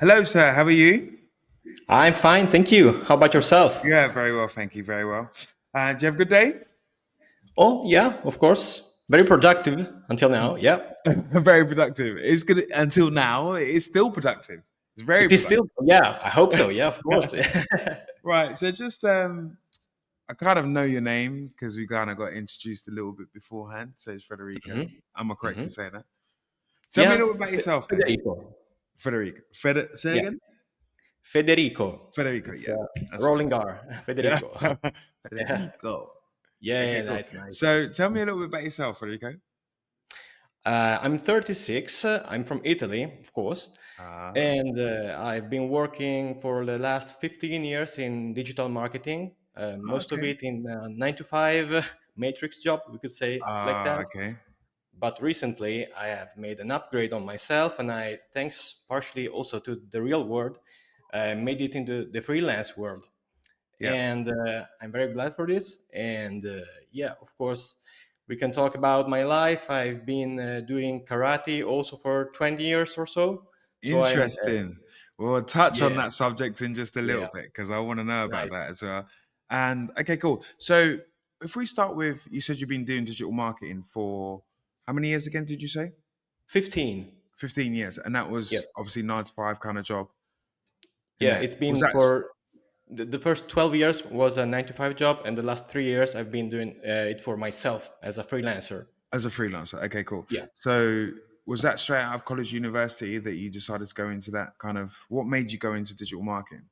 Hello, sir. How are you? I'm fine, thank you. How about yourself? Yeah, very well. Thank you. Very well. Do you have a good day? Oh, yeah, of course. Very productive until now. Yeah. Very productive. It's good until now. It's still productive. It's very It is productive. still, yeah, I hope so. Yeah, of course. Right. So just I kind of know your name because we kind of got introduced a little bit beforehand. So it's Federico. Mhm, Am I correct in mhm. saying that? Tell me a Yeah, little bit about yourself then, Federico. Federico. Say Yeah, again. Federico. Federico. It's Yeah, that's fine. rolling R. Yeah, Federico. Yeah, Federico. yeah, Okay, yeah, cool. that's nice. So tell me a little bit about yourself, Federico. I'm 36. I'm from Italy, of course. Ah, And I've been working for the last 15 years in digital marketing, most of okay. it in 9 to 5 matrix job, we could say like Ah, that. okay. But recently, I have made an upgrade on myself, and I, thanks partially also to the real world, made it into the freelance world. Yeah. And I'm very glad for this. And yeah, of course, we can talk about my life. I've been doing karate also for 20 years or so. So I'm, Interesting. We'll touch on yeah, that subject in just a little yeah, bit because I want to know about nice. that as well. And okay, cool. So if we start with, you said you've been doing digital marketing for how many years again, did you say? 15. 15 years. And that Yeah. was obviously 9 to 5 kind of job in Yeah, there. it's Was been that for the first 12 years was a 9 to 5 job, and the last 3 years I've been doing it for myself as a freelancer. as a freelancer? Okay, cool. Yeah. So was that straight out of college, university that you decided to go into that kind of, what made you go into digital marketing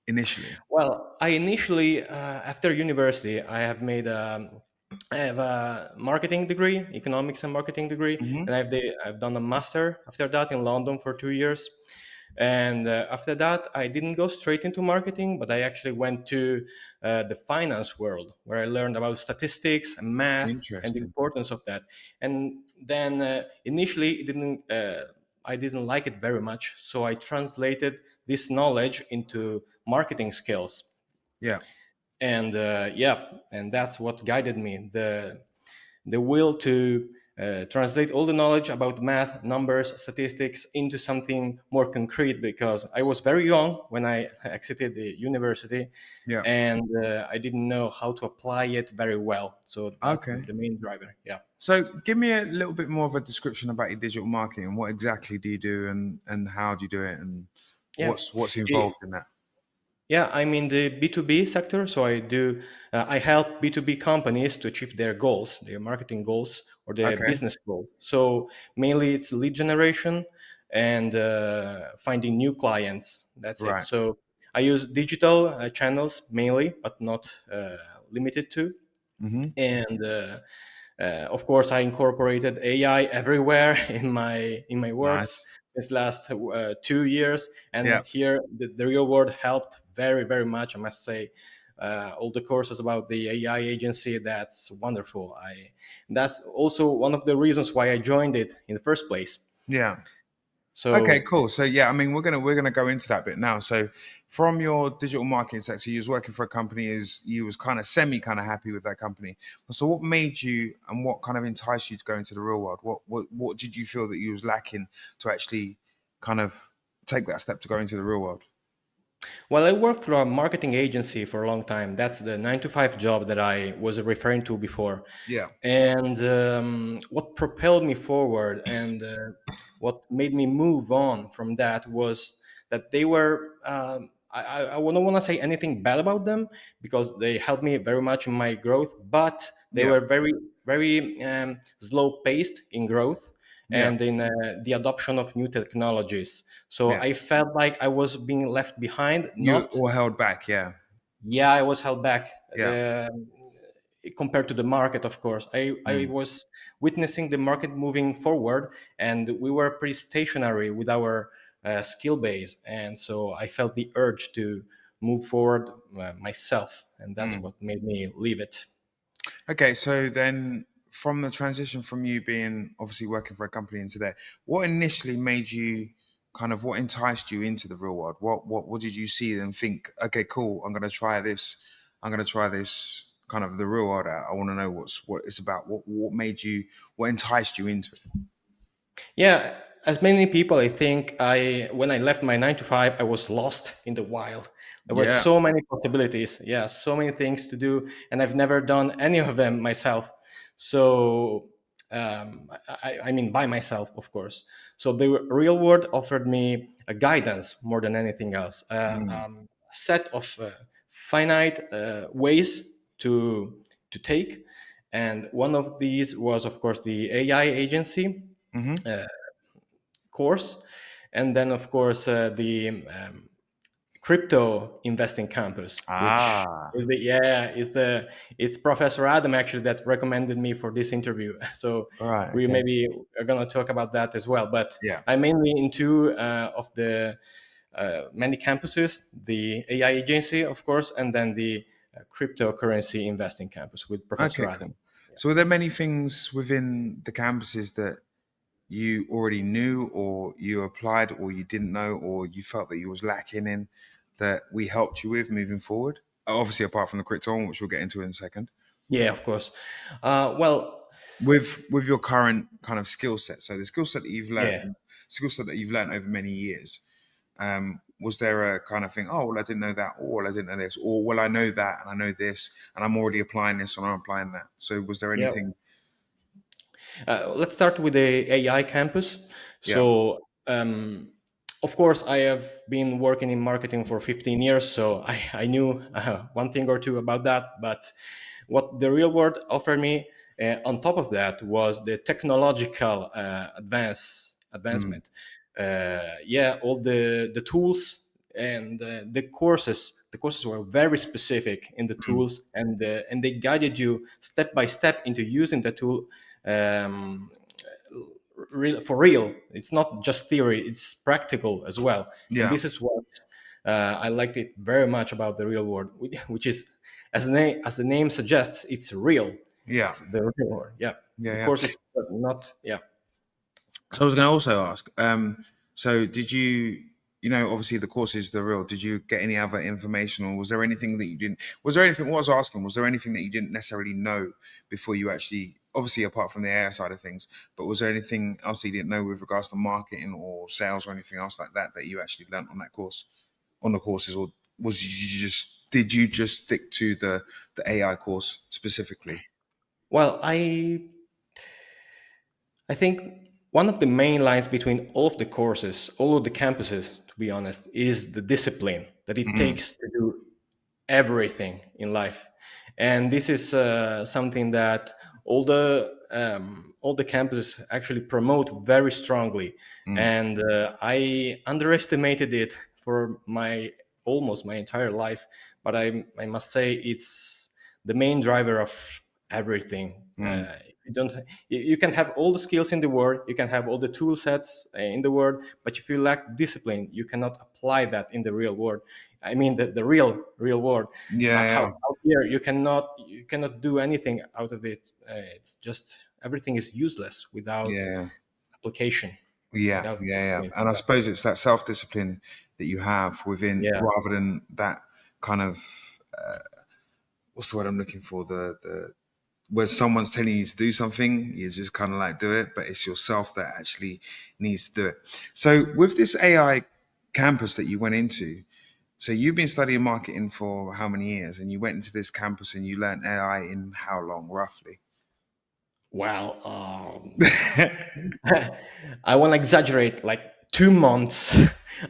initially? Well, I initially, after university, I have a marketing degree, economics and marketing degree, and Hmm. I've done a master after that in London for 2 years. And after that, I didn't go straight into marketing, but I actually went to the finance world where I learned about statistics and math and the Interesting. importance of that. And then initially, I didn't like it very much, so I translated this knowledge into marketing skills. Yeah. And yeah, and that's what guided me, the will to translate all the knowledge about math, numbers, statistics into something more concrete, because I was very young when I exited the university, Yeah. and I didn't know how to apply it very well. So that's Okay. the main driver. Yeah. So give me a little bit more of a description about your digital marketing. What exactly do you do and how do you do it and Yeah. what's I- involved in that? Yeah, I'm in the B2B sector, so I help B2B companies to achieve their goals, their marketing goals or their Okay. business goal. So mainly it's lead generation and finding new clients. That's it. Right. So I use digital channels mainly, but not limited to. Hmm. And of course, I incorporated AI everywhere in my works Nice. this last 2 years, Yeah. and here the real world helped very very much. I must say, all the courses about the AI agency, that's wonderful. I That's also one of the reasons why I joined it in the first place. Yeah. Okay, So cool. So yeah, I mean we're gonna go into that bit now. So from your digital marketing sector, you was working for a company is you was kind of semi kind of happy with that company. So what made you and what kind of enticed you to go into the real world? What did you feel that you was lacking to actually kind of take that step to go into the real world? well, I worked for a marketing agency for a long time. That's the 9 to 5 job that I was referring to before. Yeah. And what propelled me forward and what made me move on from that was that they were, I don't want to say anything bad about them because they helped me very much in my growth, but they Yeah. were very, very slow paced in growth Yeah. and in the adoption of new technologies. So Yeah. I felt like I was being left behind, You not, all held back. Yeah. yeah, I was held back. Yeah. Compared to the market, of course. I Mm. was witnessing the market moving forward, and we were pretty stationary with our skill base. And so I felt the urge to move forward myself, and that's Mm. what made me leave it. Okay, so then from the transition from you being obviously working for a company into there, what initially made you kind of what enticed you into the real world? What did you see and think, okay, cool, I'm gonna try this, I'm gonna try this kind of the real world out. I wanna know what it's about. What made you what enticed you into it? Yeah. as many people, I think when I left my 9 to 5, I was lost in the wild. There were Yeah. so many possibilities, yeah, so many things to do, and I've never done any of them myself. So, I mean, by myself, of course. So the real world offered me a guidance more than anything else, Mm. a set of finite ways to take, and one of these was, of course, the AI agency Hmm. course, and then of course the crypto investing campus, which Ah, is the yeah is the it's Professor Adam actually that recommended me for this interview. So right. we Okay. maybe are going to talk about that as well. But Yeah. I'm mainly into of the many campuses, the AI agency, of course, and then the cryptocurrency investing campus with Professor Okay, Adam. cool. So, were there many things within the campuses that you already knew, or you applied, or you didn't know, or you felt that you was lacking in that we helped you with moving forward? Obviously, apart from the crypto one, which we'll get into in a second. Yeah, of course. Well, With your current kind of skill set, so the yeah. skill set that you've learned over many years, was there a kind of thing? Oh, well, I didn't know that, or well, I didn't know this, or well, I know that, and I know this, and I'm already applying this, and I'm applying that. So, was there Yeah. anything? Let's start with the AI campus. Yeah. So, of course, I have been working in marketing for 15 years, so I knew one thing or two about that. But what the real world offered me on top of that was the technological Mm, advancement. Yeah, all the tools and the courses. The courses were very specific in the mm, tools, and they guided you step by step into using the tool um, for real. It's not just theory; it's practical as well. And yeah. this is what I liked it very much about the real world, which is, as the name suggests, it's real. Yeah. It's the real world. Yeah, Yeah. the Yeah. course is not. Yeah. So I was going to also ask. So did you? Obviously the courses, the real. Did you get any other information, or was there anything that you didn't? Was there anything? What I was asking, was there anything that you didn't necessarily know before you actually? Obviously, apart from the AI side of things, but was there anything else that you didn't know with regards to marketing or sales or anything else like that that you actually learned on that course, on the courses, or was you just did you just stick to the AI course specifically? Well, I think one of the main lines between all of the courses, all of the campuses, to be honest, is the discipline that it Mm, takes to do everything in life. And this is something that all the campuses actually promote very strongly. mm, And I underestimated it for my almost my entire life, but I must say it's the main driver of everything. mm. You don't you can have all the skills in the world, you can have all the tool sets in the world, but if you lack discipline, you cannot apply that in the real world. I mean, the real world. Yeah, How yeah, out here you cannot do anything out of it. It's just everything is useless without yeah. application, Yeah, without yeah, yeah. discipline. And I suppose it's that self discipline that you have within, Yeah. rather than that kind of what's the word I'm looking for? The where someone's telling you to do something, you just kind of like do it, but it's yourself that actually needs to do it. So with this AI campus that you went into, so you've been studying marketing for how many years, and you went into this campus and you learned AI in how long, roughly? Well, I want to exaggerate, like 2 months.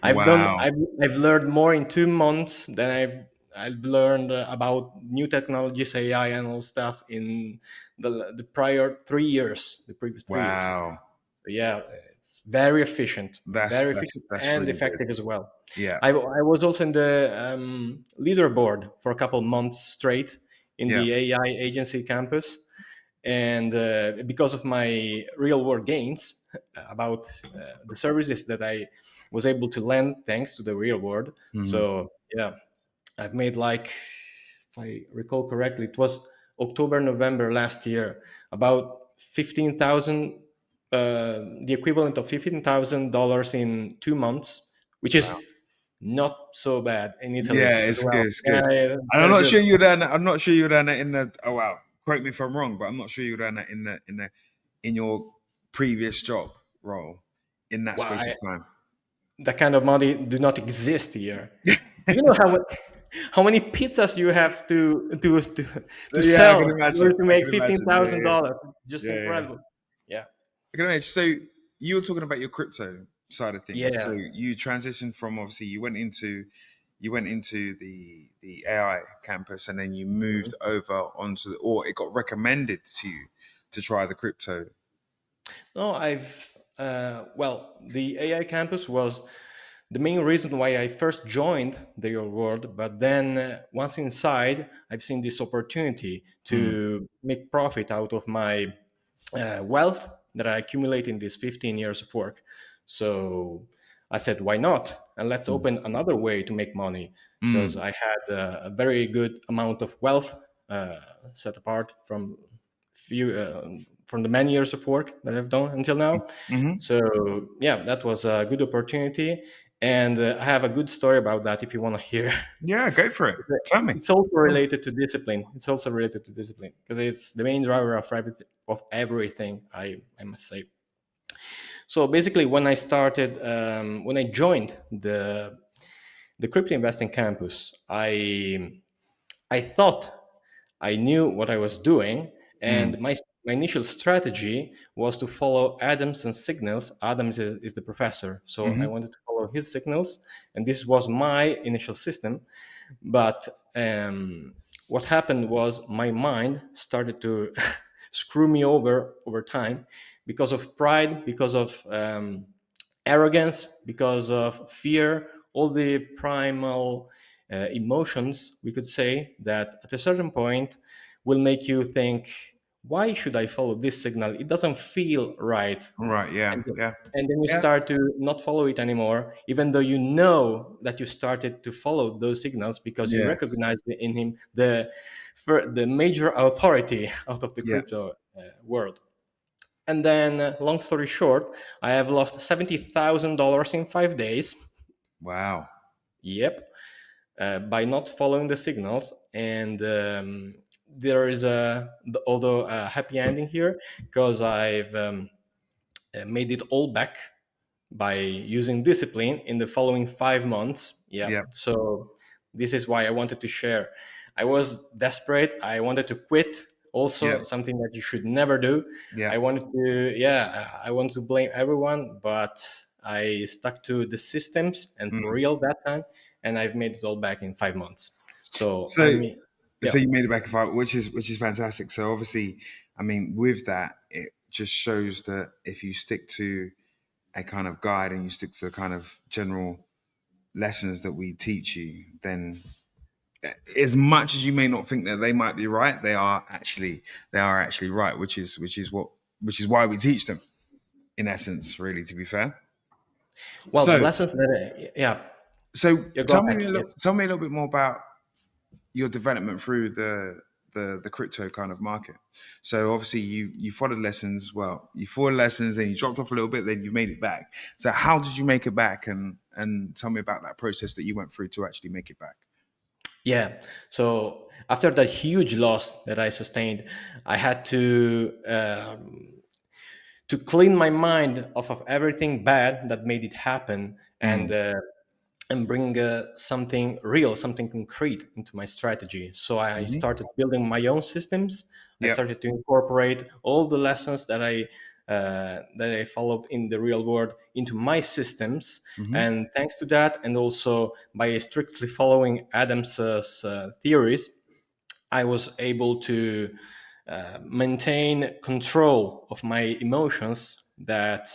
I've done. Wow, I've learned more in 2 months than I've learned about new technologies, AI, and all stuff in the prior 3 years, the previous 3 years. wow. So yeah, it's That's very that's efficient that's and really good. effective as well. Yeah, I was also in the leaderboard for a couple months straight in yeah. the AI agency campus, and because of my real world gains about the services that I was able to lend thanks to the real world. Mhm. So yeah, I've made, like, if I recall correctly, it was October, November last year, about 15,000, the equivalent of $15,000 in 2 months, which Wow. is not so bad in Italy Yeah, as it's good. well. It's Yeah, good. yeah, And I'm very not good. sure you'd earn that. I'm not sure you'd earn that in the. Oh wow. Quote me if I'm wrong, but I'm not sure you'd earn that in your previous job role. in that Well, space of time. that kind of money do not exist here. Do you know how many pizzas you have to Yeah, I sell can in order imagine. to I make can fifteen imagine. Yeah, thousand yeah, dollars? Just yeah, yeah. incredible. Yeah, I can imagine. So you were talking about your crypto side of things. So yeah. you transitioned from, obviously you went into the AI campus, and then you moved Mhm. over onto or it got recommended to you to try the crypto. No, well, the AI campus was the main reason why I first joined the real world. But then, once inside, I've seen this opportunity Mm, to make profit out of my wealth that I accumulate in these 15 years of work. So I said, why not? And let's mm, open another way to make money, because mm, I had a very good amount of wealth uh, set apart few from the many years of work that I've done until now. mm-hmm. So yeah, that was a good opportunity, and I have a good story about that if you want to hear. Yeah, go for it. Tell me. It's also Tell me. related to discipline. It's also related to discipline because it's the main driver of everything. I must say. So basically, when I joined the crypto investing campus, I thought I knew what I was doing, Mm, and my initial strategy was to follow Adamson's signals. Adams is the professor, so I mm-hmm. wanted to follow his signals, and this was my initial system. But what happened was my mind started to screw me over time because of pride, because of arrogance, because of fear, all the primal emotions, we could say, that at a certain point will make you think, why should I follow this signal? It doesn't feel right. Right. Yeah. And, Yeah. and then you Yeah. start to not follow it anymore, even though you know that you started to follow those signals because you Yeah. recognize in him the major authority out of the Yeah. crypto world. And then, long story short, I have lost $70,000 in 5 days. Wow. Yep, by not following the signals. And there is although a happy ending here because I've made it all back by using discipline in the following 5 months. Yeah. Yeah. So this is why I wanted to share. I was desperate. I wanted to quit. Yeah. Also, something that you should never do. Yeah. I wanted to blame everyone, but I stuck to the systems and for Mm. real that time, and I've made it all back in 5 months. So So, yeah, so you made it back a fight, which is fantastic. So obviously, I mean, with that, it just shows that if you stick to a kind of guide and you stick to the kind of general lessons that we teach you, then as much as you may not think that they might be right, they are actually right, which is why we teach them. In essence, really, to be fair. well, the So, lessons that so yeah, go ahead. Yeah. tell me a little bit more about your development through the crypto kind of market. So obviously you followed lessons. Well, you followed lessons, then you dropped off a little bit, then you made it back. So how did you make it back? And tell me about that process that you went through to actually make it back. Yeah. So after that huge loss that I sustained, I had to clean my mind off of everything bad that made it happen, Mm, and bring something real, something concrete into my strategy. So I hmm. started building my own systems. I Yep. started to incorporate all the lessons that I followed in the real world into my systems. Hmm. And thanks to that, and also by strictly following Adam's theories, I was able to maintain control of my emotions. That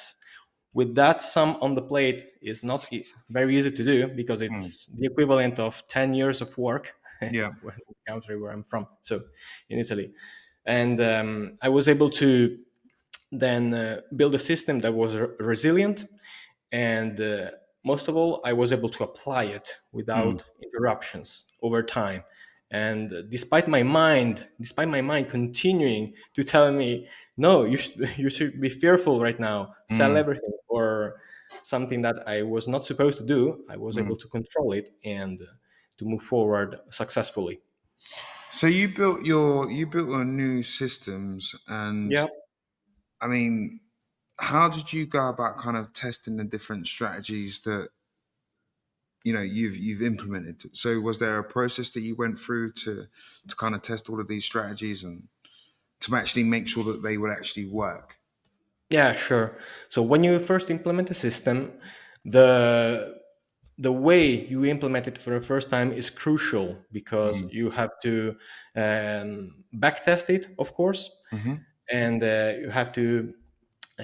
with that sum on the plate is not very easy to do because Mm, it's the equivalent of 10 years of work yeah. where the country where I'm from, so in Italy. And I was able to then build a system that was resilient, and most of all, I was able to apply it Mm, without interruptions over time. And despite my mind continuing to tell me, no, you should be fearful right now, sell mm, everything, or something that I was not supposed to do, I was mm. able to control it and to move forward successfully. So you built your new systems, and Yeah. I mean, how did you go about kind of testing the different strategies that you've implemented? So was there a process that you went through to kind of test all of these strategies and to actually make sure that they would actually work? Yeah, sure. So when you first implement a system, the the way you implement it for the first time is crucial because Mm-hmm. you have to backtest it, of course, Mm-hmm. and you have to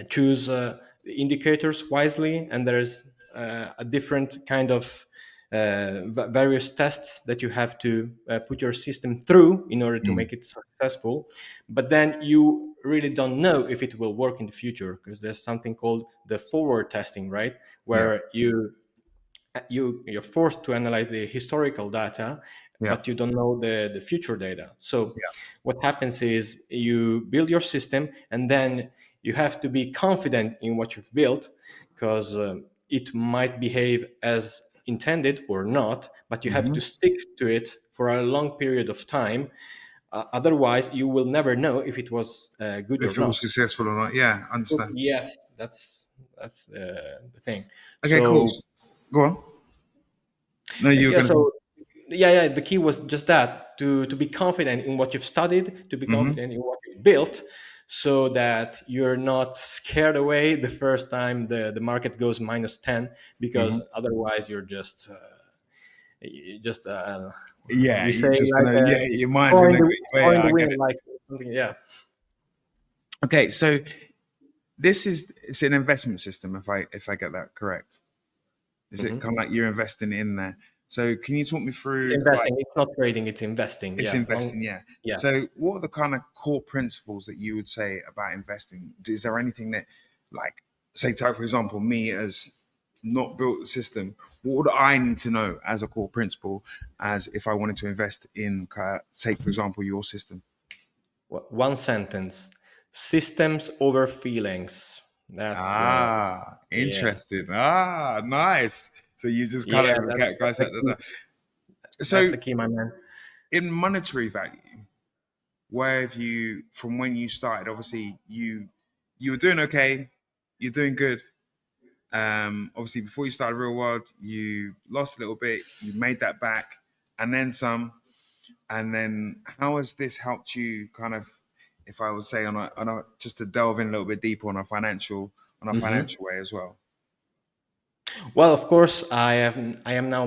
choose the indicators wisely, and there's a different kind of various tests that you have to put your system through in order to make it successful. But then you really don't know if it will work in the future because there's something called the forward testing, right? Yeah. Where you're forced to analyze the historical data, Yeah. but you don't know the future data. So Yeah. what happens is you build your system, and then you have to be confident in what you've built, because it might behave as intended or not, but you have Mm-hmm. to stick to it for a long period of time. Otherwise you will never know if it was good or If it was not. successful or not. Yeah, I understand. Yes, that's the thing. Okay, cool. So Go on. No, you were yeah, going to say. so yeah, the key was just that, to be confident in what you've studied, to be Mm-hmm. confident in what you've built, so that you're not scared away the first time the market goes -10, Mm-hmm. because otherwise you're just Yeah, we say you're just like gonna, yeah, your mind's scoring gonna the go. Yeah, scoring the I get win, it. like something. Yeah. Okay, so it's an investment system, if I get that correct. Is it kind Hmm. of like you're investing in there? So can you talk me It's through like investing. It's not trading. It's investing. it's Yeah. investing, yeah. Yeah. So what are the kind of core principles that you would say about investing? Is there anything that, like, say, take for example, me as not built the system, what would I need to know as a core principle as if I wanted to invest in, say, for example, your system? One sentence: systems over feelings. That's the Yeah. Interesting. Ah, nice. So you just kind Yeah, of that's guys the that. key. That's So the key, my man. in monetary value, where have you from when you started? Obviously, you were doing okay, you're doing good. Obviously, before you started real world, you lost a little bit, you made that back, and then some. And then, how has this helped you? Kind of, if I would say, on a just to delve in a little bit deeper on a Hmm. financial way as well. Well, of course, I am now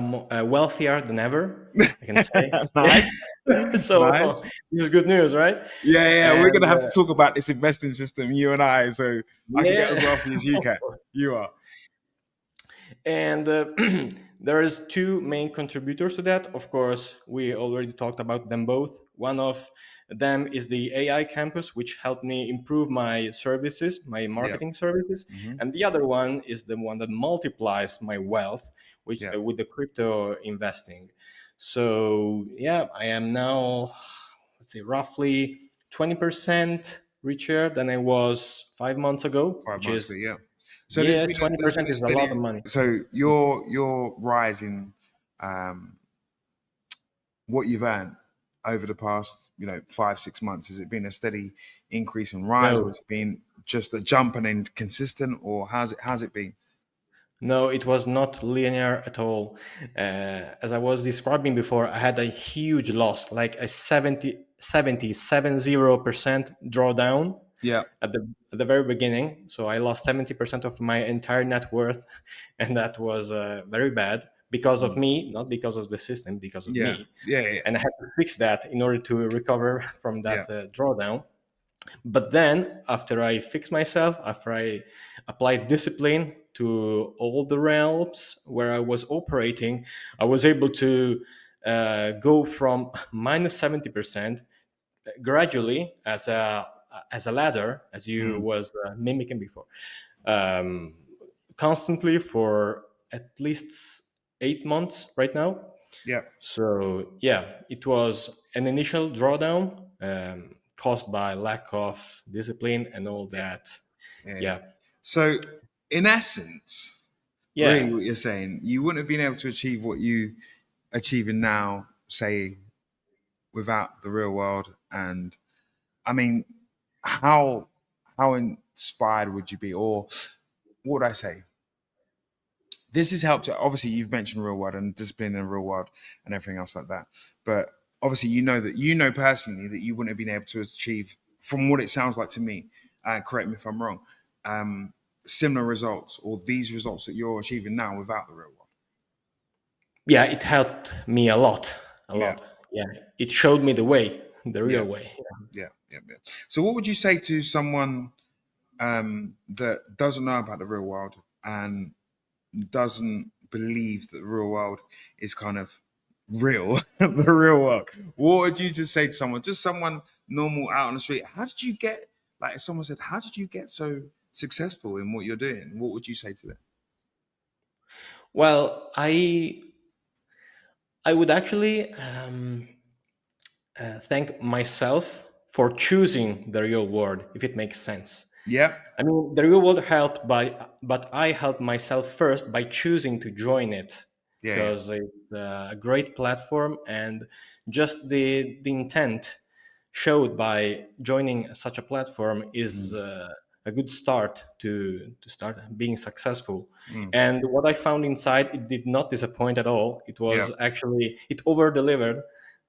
wealthier than ever, I can say. Yeah. Nice, So nice. this is good news, right? Yeah, yeah, we're And gonna have to talk about this investing system, you and I. So I can get yeah, as wealthy as you of can. course. You are. And there is two main contributors to that. Of course, we already talked about them both. One of them is the AI campus, which helped me improve my services, my Yeah. marketing services, Hmm. and the other one is the one that multiplies my wealth, which Yeah. with the crypto investing. So yeah, I am now, let's say, roughly 20% richer than I was 5 months ago, 5 which months ago. is, Yeah. So yeah, there's 20% been a is a lot steady. of money. So your rise in um, what you've earned over the past 5 6 months, has it been a steady increase in rise, or No, has it been just a jump and then consistent, or how's it been? no, it was not linear at all. As I was describing before, I had a huge loss, like a 70% drawdown Yeah. at the very beginning. So I lost 70% of my entire net worth, and that was very bad because of Mm. me, not because of the system, because of Yeah. me. Yeah. Yeah. And I had to fix that in order to recover from Yeah. that drawdown. But then, after I fixed myself, after I applied discipline to all the realms where I was operating, I was able to go from -70% gradually, as a ladder, as you Mm. was mimicking before, um, constantly for at least 8 months right now. Yeah. So yeah, it was an initial drawdown, caused by lack of discipline and all Yeah. that. Yeah. Yeah. Yeah, So, in essence, really, yeah. what you're saying, you wouldn't have been able to achieve what you achieving now, say, without the real world. And I mean, how how inspired would you be, or what would I say? This has helped. Obviously, you've mentioned real world and discipline in real world and everything else like that. But obviously, you know personally that you wouldn't have been able to achieve, from what it sounds like to me. Correct me if I'm wrong. Um, Similar results or these results that you're achieving now without the real world. Yeah, it helped me a lot, a Yeah, lot. Yeah, it showed me the way, the yeah, real way. yeah. So, what would you say to someone that doesn't know about the real world and doesn't believe that the real world is kind of real, the real world? What would you just say to someone, just someone normal out on the street? How did you get, like if someone said, how did you get so successful in what you're doing? What would you say to them? Well, I would actually thank myself for choosing the real world, if it makes sense. Yeah, I mean, the real world helped but I helped myself first by choosing to join it yeah. because it's a great platform, and just the intent showed by joining such a platform is Mm, a good start to start being successful. mm, And what I found inside, it did not disappoint at all. It yeah, was actually, it over delivered,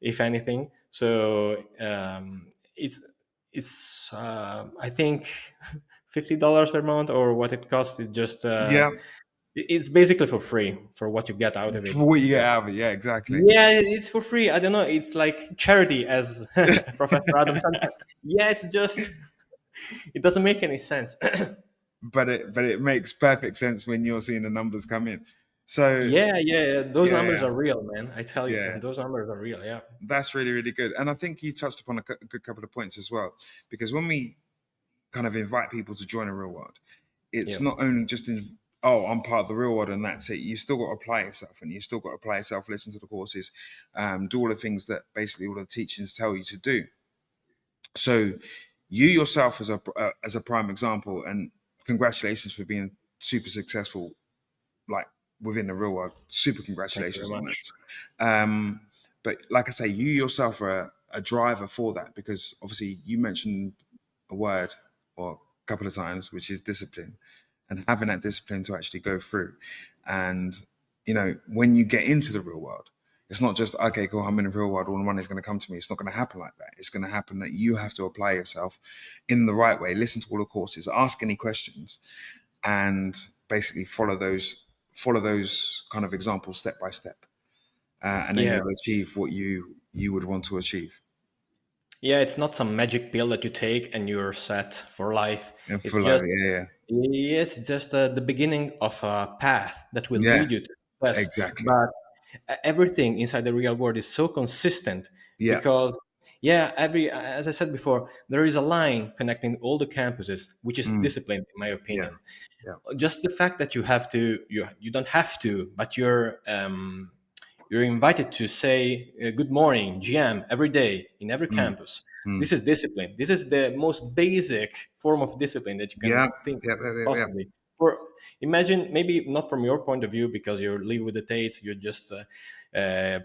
if anything. So it's I think $50 per month, or what it costs is just yeah. it's basically for free for what you get out of it. For what It's you get just, out of it, yeah, exactly. yeah, it's for free. I don't know, it's like charity, as Professor Adam said. Yeah, it's just, it doesn't make any sense. But it makes perfect sense when you're seeing the numbers come in. So Yeah, those numbers yeah, are real, man, I tell you, yeah. those numbers are real. Yeah, That's really, really good. And I think you touched upon a good couple of points as well. Because when we kind of invite people to join a real world, it's yeah, not only just oh, I'm part of the real world and that's it. You still got to apply yourself, and you still got to apply yourself, listen to the courses, do all the things that basically all the teachings tell you to do. So you yourself as a prime example, and congratulations for being super successful, like within the real world. Super thank you congratulations very on that. much. Um, but like I say, you yourself are a driver for that, because obviously you mentioned a word or a couple of times, which is discipline, and having that discipline to actually go through. And when you get into the real world, it's not just okay, cool. I'm in the real world. All the money is going to come to me. It's not going to happen like that. It's going to happen that you have to apply yourself in the right way. Listen to all the courses. Ask any questions, and basically follow those kind of examples step by step, and then Yeah, you'll achieve what you would want to achieve. yeah, it's not some magic pill that you take and you're set for life. And It's for like, just, yeah, yes, just the beginning of a path that will yeah, lead you to success. exactly, But everything inside the real world is so consistent yeah, because, yeah, as I said before, there is a line connecting all the campuses, which is mm, discipline, in my yeah, opinion. yeah, Just the fact that you don't have to, but you're invited to say good morning GM every day in every mm, campus. mm, This is discipline. This is the most basic form of discipline that you can yeah, think yeah, yeah, yeah, yeah. possibly. Or imagine, maybe not from your point of view because you live with the Tates, you're just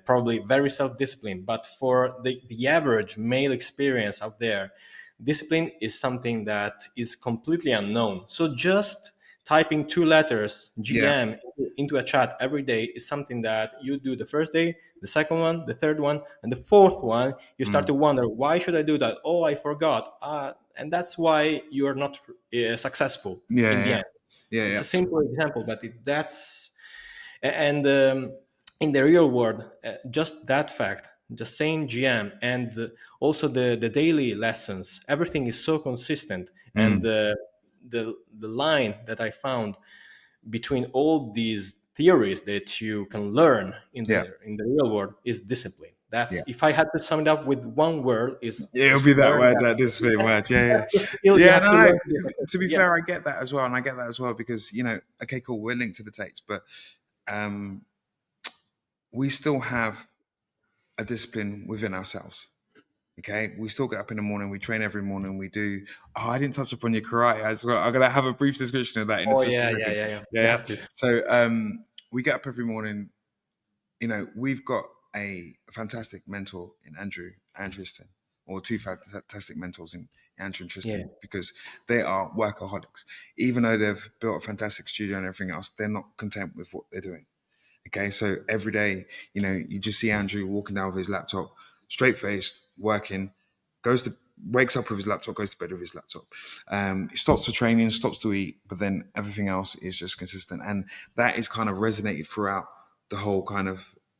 probably very self-disciplined, but for the average male experience out there, discipline is something that is completely unknown. So just typing two letters Yeah. GM into a chat every day is something that you do the first day, the second one, the third one, and the fourth one. You start Mm. to wonder, why should I do that? Oh, I forgot. And that's why you are not successful Yeah, in the yeah, end. yeah, It's yeah, a simple example, but that's, and in the real world, just that fact, just saying GM, and also the daily lessons, everything is so consistent. And mm. the line that I found between all these theories that you can learn Yeah, in the real world is discipline. That's, yeah. if I had to sum it up with one word, is Yeah, it'll just be that learn word, that. that discipline That's, word. Yeah, yeah, that's the skill you yeah. have No, to no. learn to be To be successful. Yeah, fair, I get that as well, and I get that as well because okay, cool, we're linked to the Tates, but um, we still have a discipline within ourselves. Okay, we still get up in the morning. We train every morning. We do. Oh, I didn't touch upon your karate as well. I'm gonna have a brief description of that in oh just a yeah, second. Yeah, you yeah. have to. So we get up every morning. We've got a fantastic mentor in Andrew Anderston. or two fantastic mentors in Andrew and Yeah. Tristan, because they are workaholics. Even though they've built a fantastic studio and everything else, they're not content with what they're doing. Okay, so every day, you just see Andrew walking down with his laptop, straight faced, working, goes to wakes up with his laptop, goes to bed with his laptop. He stops for training, stops to eat, but then everything else is just consistent, and that is kind of resonated throughout the whole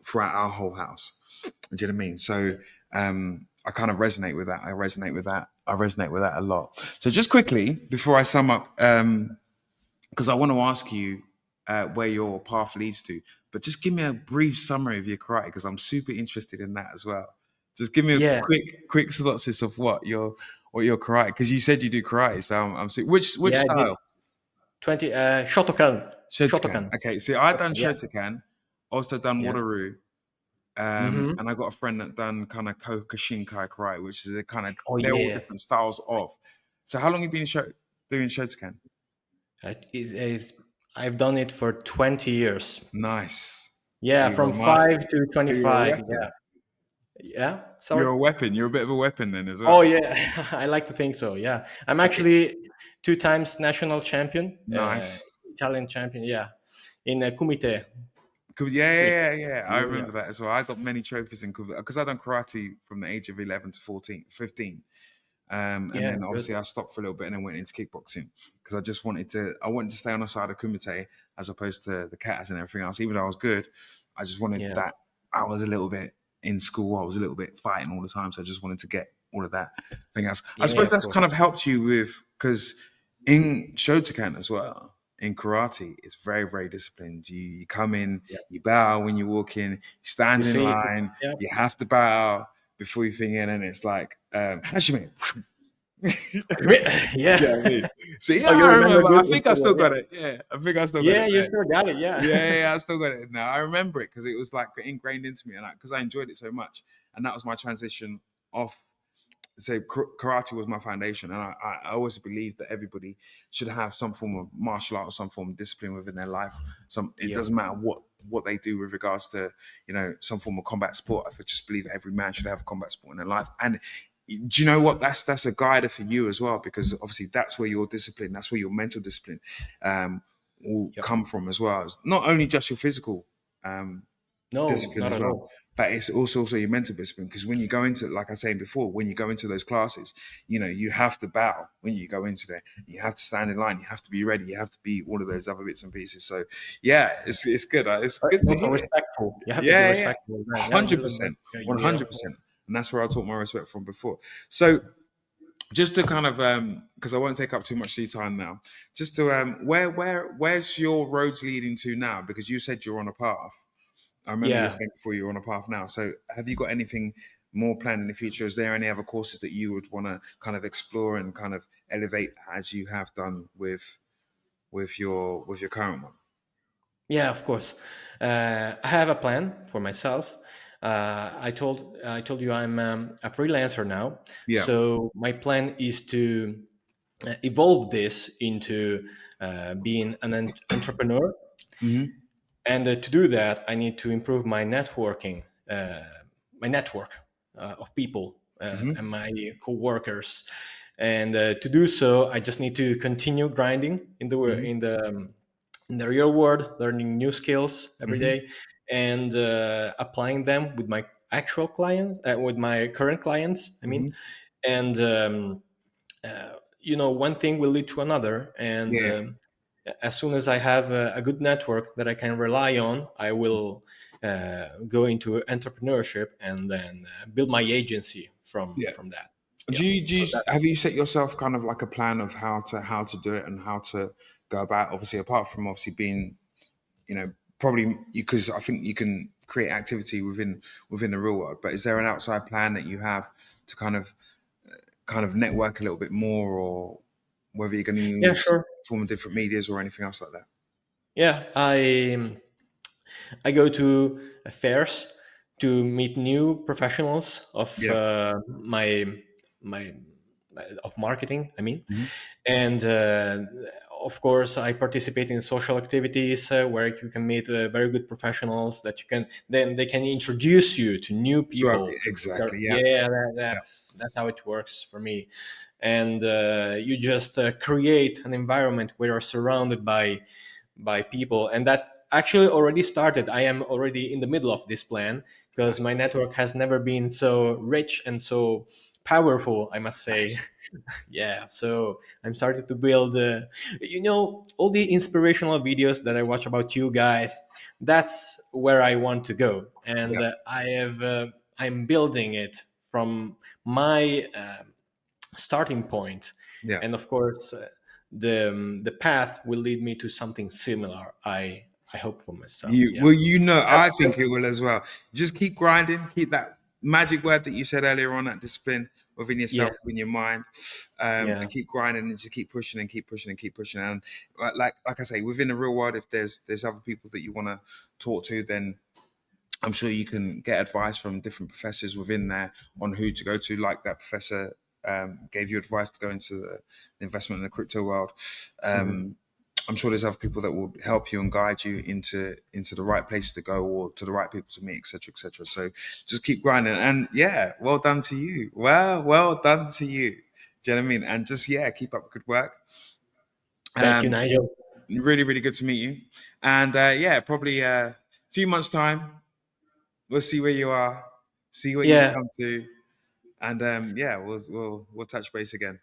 throughout our whole house. Do you know what I mean? So I kind of resonate with that. I resonate with that. I resonate with that a lot. So just quickly before I sum up, because I want to ask you where your path leads to. But just give me a brief summary of your karate, because I'm super interested in that as well. Just give me a Yeah. quick synopsis of what your karate, because you said you do karate. So which Yeah, I did style? 20 Shotokan. Shotokan. Shotokan. Okay, see, I done Yeah. Shotokan, also done Yeah. Wateroo, Mm-hmm. and I got a friend that done kind of Kokushinkai karate, which is a kind of Oh they're all yeah. different styles of. So how long you been doing Shotokan? I've done it for 20 years. Nice. So Yeah, you're from a master. 5 to So you're a 25. Yeah. weapon. Yeah. Sorry. You're a weapon. You're a bit of a weapon then as Oh well. yeah. I like to think so. Yeah. I'm Okay. actually 2 times national champion, Nice. Italian champion. Yeah. In Kumite. Cool. Yeah, Yeah. yeah, yeah, yeah. I Yeah. remember that as well. I got many trophies in because I done karate from the age of 11 to 14, 15. And Yeah. then Good. obviously I stopped for a little bit and then went into kickboxing because I wanted to stay on the side of Kumite as opposed to the katas and everything else. Even though I was good, I just wanted Yeah. that. I was a little bit in school. I was a little bit fighting all the time, so I just wanted to get all of that thing else. I Yeah. suppose Of that's course. kind of helped you with, because in Shotokan as well, in karate, it's very, very disciplined. You come in, Yeah. you bow when you walk in, you You stand in see. line, Yeah. you have to bow before you think in, and it's like Hashime. Yeah. Yeah, me. So yeah, Oh, you I remember remember. I good think I until still yeah. got it. Yeah, I think I still got Yeah. it. You still got it. Yeah. Yeah, yeah, yeah, I still got it now. I remember it because it was like ingrained into me, and because I enjoyed it so much, and that was my transition off. Say karate was my foundation, and I always believed that everybody should have some form of martial art or some form of discipline within their life. It Yeah. doesn't matter what they do with regards to some form of combat sport. I just believe that every man should have a combat sport in their life. And do you know what? That's a guide for you as well, because obviously that's where your discipline, that's where your mental discipline will Yep. come from as well. It's not only just your physical um, No, discipline not as at well, all. but it's also your mental discipline, because when you go into, like I was saying before, when you go into those classes, you have to bow when you go into there, you have to stand in line, you have to be ready, you have to be all of those other bits and pieces. So yeah, it's good, it's good And to also hear. respectful. You have to be Yeah, yeah, respectful. Right? Yeah. 100%, Yeah. 100%. And that's where I took my respect from before. So just to kind of because I won't take up too much of your time now, just to where's your roads leading to now, because you said you're on a path. I remember you were Yeah. saying before you're on a path now. So have you got anything more planned in the future? Is there any other courses that you would want to kind of explore and kind of elevate as you have done with your current one? Yeah. Of course. I have a plan for myself. I told you I'm a freelancer now. Yeah. So my plan is to evolve this into being an entrepreneur. Mm-hmm. And to do that, I need to improve my networking, my network of people and Mm-hmm. my co-workers. And to do so, I just need to continue grinding Mm-hmm. in the real world, learning new skills every Mm-hmm. day, and applying them with my actual clients, with my current clients. I mean, Mm-hmm. and one thing will lead to another, and Yeah. as soon as I have a good network that I can rely on, I will go into entrepreneurship and then build my agency Yeah. from that. Yeah. Do you So that. have you set yourself kind of like a plan of how to do it and how to go about? Obviously, apart from obviously being, probably because I think you can create activity within the real world. But is there an outside plan that you have to kind of network a little bit more, or whether you're going to Yeah, use sure. form of different medias or anything else like that? Yeah, I go to fairs to meet new professionals of Yeah. my of marketing. I mean, Hmm. and of course, I participate in social activities where you can meet very good professionals that you can then they can introduce you to new So people. exactly, yeah, Yeah, yeah, that's how it works for me. And you just create an environment where you're surrounded by people, and that actually already started. I am already in the middle of this plan because my nice, network has never been so rich and so powerful, I must say. nice. Yeah, so I'm starting to build all the inspirational videos that I watch about you guys. That's where I want to go, and Yeah, I'm building it from my starting point. yeah. And of course, the path will lead me to something similar. I hope for myself. You Yeah. well, I think it will as well. Just keep grinding, keep that magic word that you said earlier on, that discipline within Yeah. yourself, within your mind, Yeah. and keep grinding and just keep pushing and keep pushing and keep pushing. And like I say, within the real world, if there's other people that you want to talk to, then I'm sure you can get advice from different professors within there on who to go to. Like that professor gave you advice to go into the investment in the crypto world. Mhm. I'm sure there's other people that will help you and guide you into the right place to go or to the right people to meet, etc., etc. So just keep grinding, and yeah, well done to you. Well done to you. Do you know what I mean? And just keep up good work. Thank you, Um, Nigel. really, really good to meet you. And probably a few months time, we'll see where you are, see what you've Yeah. come to, and we'll touch base again.